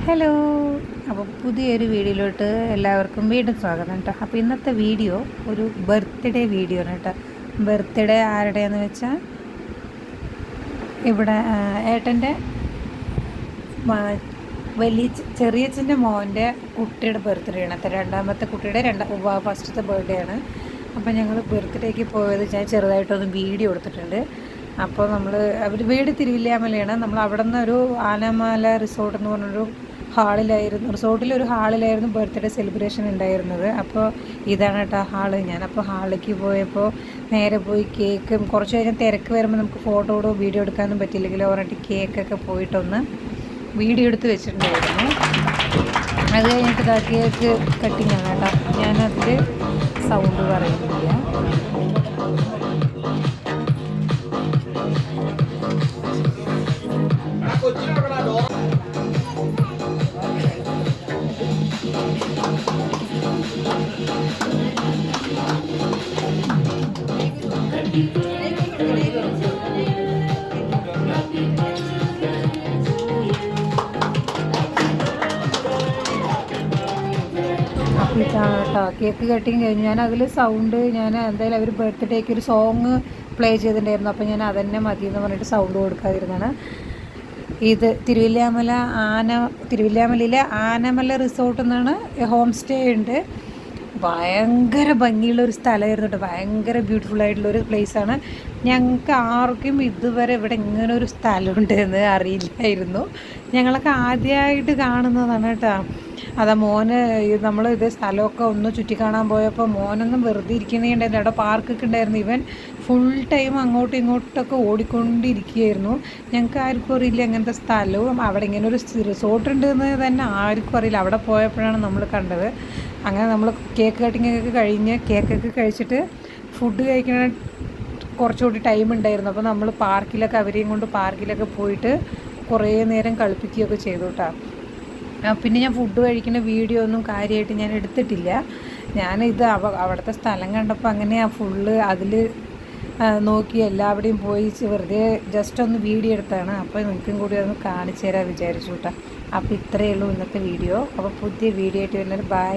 Hello, അപ്പോൾ പുതിയൊരു വീഡിയോയിലോട്ട് എല്ലാവർക്കും വീണ്ടും സ്വാഗതം കേട്ടോ. അപ്പോൾ ഇന്നത്തെ വീഡിയോ ഒരു ബർത്ത്ഡേ വീഡിയോ ആണ് കേട്ടോ. ബർത്ത്ഡേ ആരുടെയെന്ന് വെച്ചാൽ ഇവിടെ ഏട്ടൻ്റെ വലിയ ചെറിയച്ഛൻ്റെ മോൻ്റെ കുട്ടിയുടെ ബർത്ത്ഡേ ആണ്. രണ്ടാമത്തെ കുട്ടിയുടെ ഫസ്റ്റത്തെ ബർത്ത്ഡേ ആണ്. അപ്പോൾ ഞങ്ങൾ ബർത്ത്ഡേക്ക് പോയത് ഞാൻ ചെറുതായിട്ടൊന്ന് വീഡിയോ എടുത്തിട്ടുണ്ട്. അപ്പോൾ അവർ വീട് തിരുവില്ലാമലയാണ്. നമ്മൾ അവിടെ നിന്ന് ഒരു ആനമല റിസോർട്ട് എന്ന് പറഞ്ഞൊരു റിസോർട്ടിലൊരു ഹാളിലായിരുന്നു ബർത്ത്ഡേ സെലിബ്രേഷൻ ഉണ്ടായിരുന്നത്. അപ്പോൾ ഇതാണ് കേട്ടോ ഹാള്. ഞാനപ്പോൾ ഹാളിലേക്ക് പോയപ്പോൾ നേരെ പോയി കേക്ക് കുറച്ച് കഴിഞ്ഞാൽ തിരക്ക് വരുമ്പോൾ നമുക്ക് ഫോട്ടോയോ വീഡിയോ എടുക്കാനൊന്നും പറ്റില്ലെങ്കിലോ പറഞ്ഞിട്ട് കേക്കൊക്കെ പോയിട്ടൊന്ന് വീഡിയോ എടുത്ത് വെച്ചിട്ടുണ്ടായിരുന്നു. അത് കഴിഞ്ഞിട്ട് കേക്ക് കട്ടിങ് ആണ് കേട്ടോ. ഞാനതിൽ സൗണ്ട് പറയുന്നില്ല. അപ്പോൾ ഇതാണ് കേട്ടോ കേക്ക് കട്ടിങ് കഴിഞ്ഞ് ഞാൻ അതിൽ സൗണ്ട് എന്തായാലും അവർ ബർത്ത്ഡേക്ക് ഒരു സോങ് പ്ലേ ചെയ്തിട്ടുണ്ടായിരുന്നു. അപ്പോൾ ഞാൻ അതന്നെ മതി എന്ന് പറഞ്ഞിട്ട് സൗണ്ട് കൊടുക്കാതിരുന്നാണ്. ഇത് തിരുവില്ലാമലയിലെ ആനമല റിസോർട്ടിൽ നിന്നാണ് ഹോം സ്റ്റേ ഉണ്ട്. ഭയങ്കര ഭംഗിയുള്ളൊരു സ്ഥലമായിരുന്നു കേട്ടോ. ഭയങ്കര ബ്യൂട്ടിഫുള്ളായിട്ടുള്ളൊരു പ്ലേസാണ്. ഞങ്ങൾക്ക് ആർക്കും ഇതുവരെ ഇവിടെ ഇങ്ങനെ ഒരു സ്ഥലമുണ്ടെന്ന് അറിയില്ലായിരുന്നു. ഞങ്ങളൊക്കെ ആദ്യമായിട്ട് കാണുന്നതാണ് കേട്ടോ. അതാ മോന് ഇത് സ്ഥലമൊക്കെ ഒന്ന് ചുറ്റിക്കാണാൻ പോയപ്പോൾ മോനൊന്നും വെറുതെ ഇരിക്കണേണ്ടായിരുന്നു. അവിടെ പാർക്കൊക്കെ ഉണ്ടായിരുന്നു. ഇവൻ ഫുൾ ടൈം അങ്ങോട്ടും ഇങ്ങോട്ടൊക്കെ ഓടിക്കൊണ്ടിരിക്കുകയായിരുന്നു. ഞങ്ങൾക്ക് ആർക്കും അറിയില്ല അങ്ങനത്തെ സ്ഥലവും അവിടെ ഇങ്ങനെ ഒരു റിസോർട്ട് ഉണ്ടെന്ന് തന്നെ ആർക്കും അറിയില്ല. അവിടെ പോയപ്പോഴാണ് നമ്മൾ കണ്ടത്. അങ്ങനെ നമ്മൾ കേക്ക് കട്ടിങ്ങൊക്കെ കഴിഞ്ഞ് കേക്കൊക്കെ കഴിച്ചിട്ട് ഫുഡ് കഴിക്കണ കുറച്ചുകൂടി ടൈം ഉണ്ടായിരുന്നു. അപ്പോൾ നമ്മൾ അവരെയും കൊണ്ട് പാർക്കിലൊക്കെ പോയിട്ട് കുറേ നേരം കളിപ്പിക്കുകയൊക്കെ ചെയ്തു കേട്ടോ. പിന്നെ ഞാൻ ഫുഡ് കഴിക്കുന്ന വീഡിയോ ഒന്നും കാര്യമായിട്ട് ഞാൻ എടുത്തിട്ടില്ല. ഞാനിത് അവിടുത്തെ സ്ഥലം കണ്ടപ്പോൾ അങ്ങനെ ഫുള്ള് അതിൽ നോക്കി എല്ലാവിടെയും പോയി വെറുതെ ജസ്റ്റ് ഒന്ന് വീഡിയോ എടുത്താണ്. അപ്പോൾ നിങ്ങൾക്കും കൂടി ഒന്ന് കാണിച്ചു തരാൻ വിചാരിച്ചു കേട്ടോ. അപ്പോൾ ഇത്രയേ ഉള്ളൂ ഇന്നത്തെ വീഡിയോ. അപ്പോൾ പുതിയ വീഡിയോ ആയിട്ട് വരുന്നത്. ബൈ.